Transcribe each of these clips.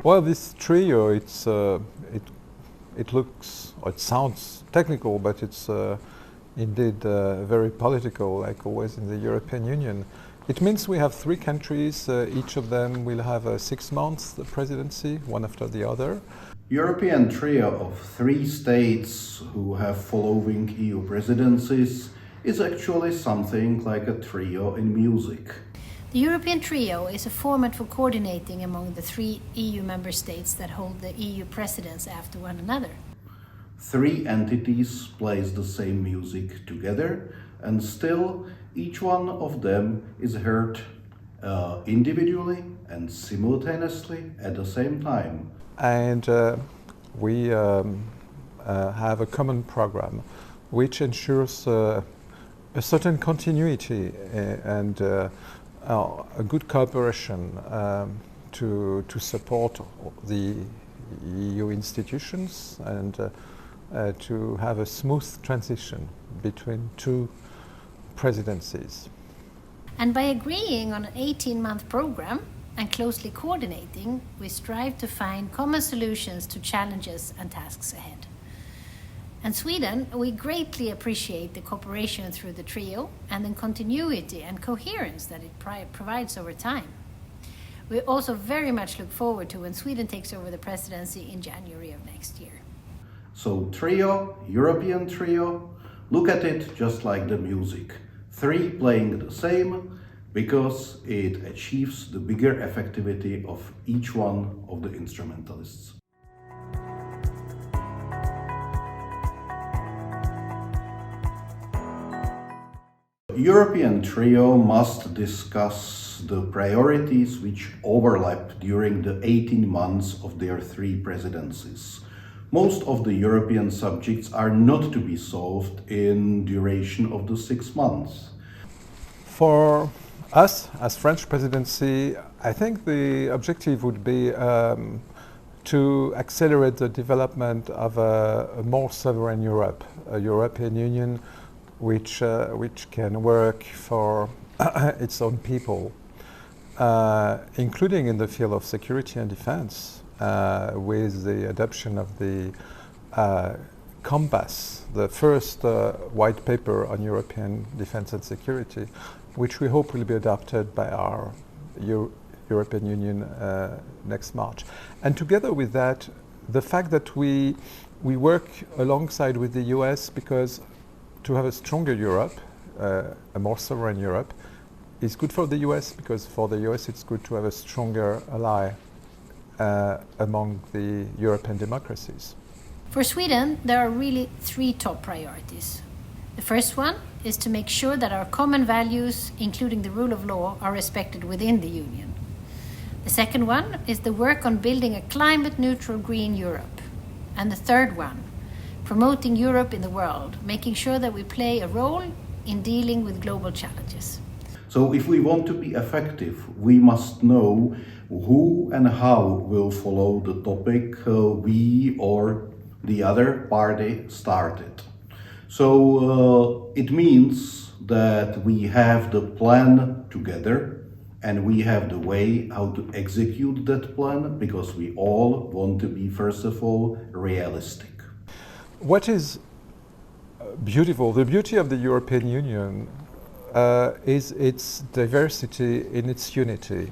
Well, this trio, it looks, or it sounds technical, but it's indeed very political, like always in the European Union. It means we have three countries, each of them will have 6 months the presidency, one after the other. European trio of three states who have following EU presidencies is actually something like a trio in music. The European trio is a format for coordinating among the three EU member states that hold the EU presidents after one another. Three entities plays the same music together, and still each one of them is heard individually and simultaneously at the same time. And we have a common program which ensures a certain continuity and a good cooperation to support the EU institutions and to have a smooth transition between two presidencies. And by agreeing on an 18-month program and closely coordinating, we strive to find common solutions to challenges and tasks ahead. And Sweden, we greatly appreciate the cooperation through the trio and the continuity and coherence that it provides over time. We also very much look forward to when Sweden takes over the presidency in January of next year. So trio, European trio, look at it just like the music. Three playing the same because it achieves the bigger effectivity of each one of the instrumentalists. European trio must discuss the priorities which overlap during the 18 months of their three presidencies. Most of the European subjects are not to be solved in duration of the 6 months. For us, as French presidency, I think the objective would be to accelerate the development of a more sovereign Europe, a European Union which can work for its own people, including in the field of security and defense, with the adoption of the Compass, the first white paper on European defense and security, which we hope will be adopted by our European Union next March. And together with that, the fact that we work alongside with the US, because to have a stronger Europe, a more sovereign Europe, is good for the US, because for the US it's good to have a stronger ally among the European democracies. For Sweden, there are really three top priorities. The first one is to make sure that our common values, including the rule of law, are respected within the Union. The second one is the work on building a climate-neutral green Europe. And the third one, promoting Europe in the world, making sure that we play a role in dealing with global challenges. So if we want to be effective, we must know who and how will follow the topic we or the other party started. So it means that we have the plan together and we have the way how to execute that plan, because we all want to be, first of all, realistic. What is beautiful, the beauty of the European Union is its diversity in its unity.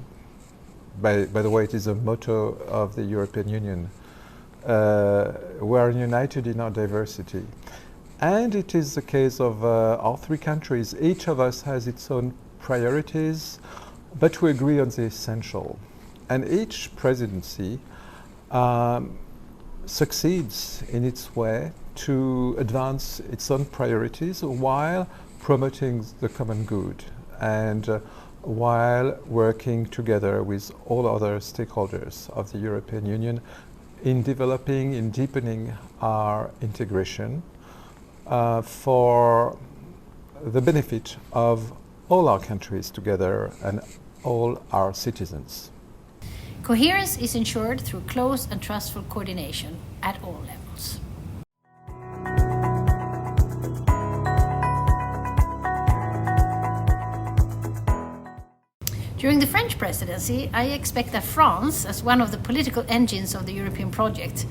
By the way, it is a motto of the European Union. We are united in our diversity. And it is the case of our three countries. Each of us has its own priorities, but we agree on the essential. And each presidency succeeds in its way to advance its own priorities while promoting the common good and while working together with all other stakeholders of the European Union in developing, in deepening our integration for the benefit of all our countries together and all our citizens. Coherence is ensured through close and trustful coordination at all levels. During the French presidency, I expect that France, as one of the political engines of the European project,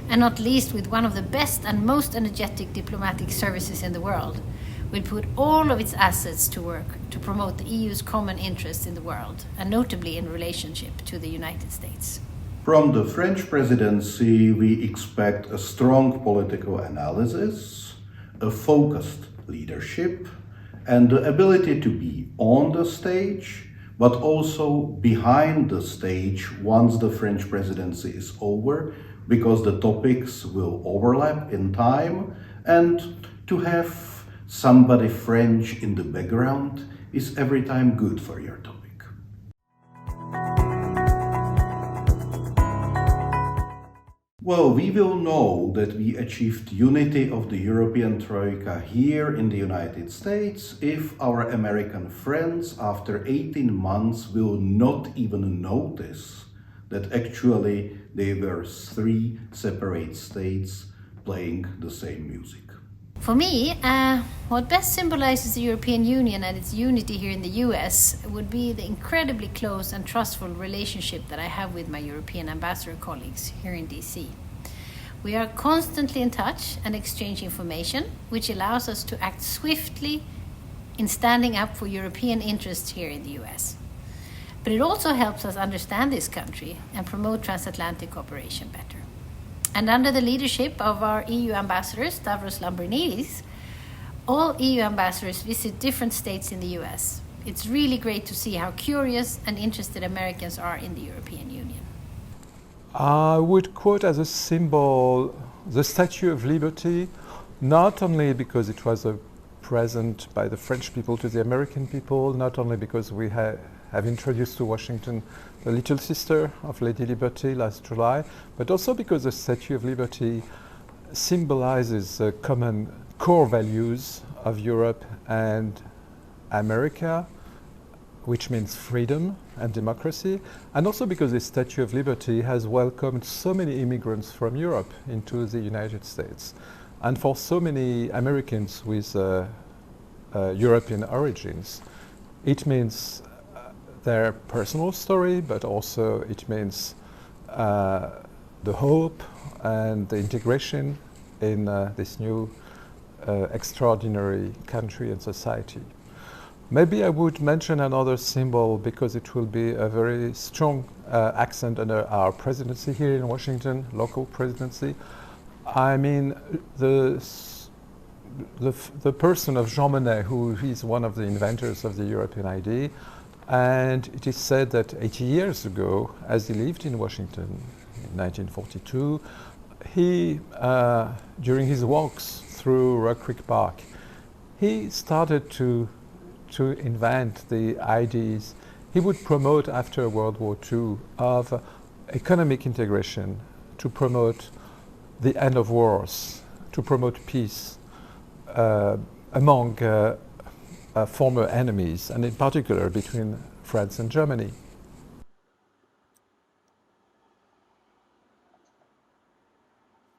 and not least with one of the best and most energetic diplomatic services in the world, will put all of its assets to work to promote the EU's common interests in the world, and notably in relationship to the United States. From the French presidency, we expect a strong political analysis, a focused leadership, and the ability to be on the stage, but also behind the stage once the French presidency is over, because the topics will overlap in time, and to have somebody French in the background is every time good for your topic. Well, we will know that we achieved unity of the European Troika here in the United States if our American friends after 18 months will not even notice that actually they were 3 separate states playing the same music. For me, what best symbolizes the European Union and its unity here in the US would be the incredibly close and trustful relationship that I have with my European ambassador colleagues here in DC. We are constantly in touch and exchange information, which allows us to act swiftly in standing up for European interests here in the US. But it also helps us understand this country and promote transatlantic cooperation better. And under the leadership of our EU ambassador, Stavros Lambrinidis, all EU ambassadors visit different states in the US. It's really great to see how curious and interested Americans are in the European Union. I would quote as a symbol the Statue of Liberty, not only because it was a present by the French people to the American people, not only because we have introduced to Washington the little sister of Lady Liberty last July, but also because the Statue of Liberty symbolizes the common core values of Europe and America, which means freedom and democracy, and also because the Statue of Liberty has welcomed so many immigrants from Europe into the United States. And for so many Americans with European origins, it means their personal story, but also it means the hope and the integration in this new extraordinary country and society. Maybe I would mention another symbol because it will be a very strong accent under our presidency here in Washington, local presidency. I mean, the person of Jean Monnet, who is one of the inventors of the European ID, and it is said that 80 years ago, as he lived in Washington in 1942, he, during his walks through Rock Creek Park, he started to invent the ideas he would promote after World War II of economic integration, to promote the end of wars, to promote peace among former enemies, and in particular between France and Germany.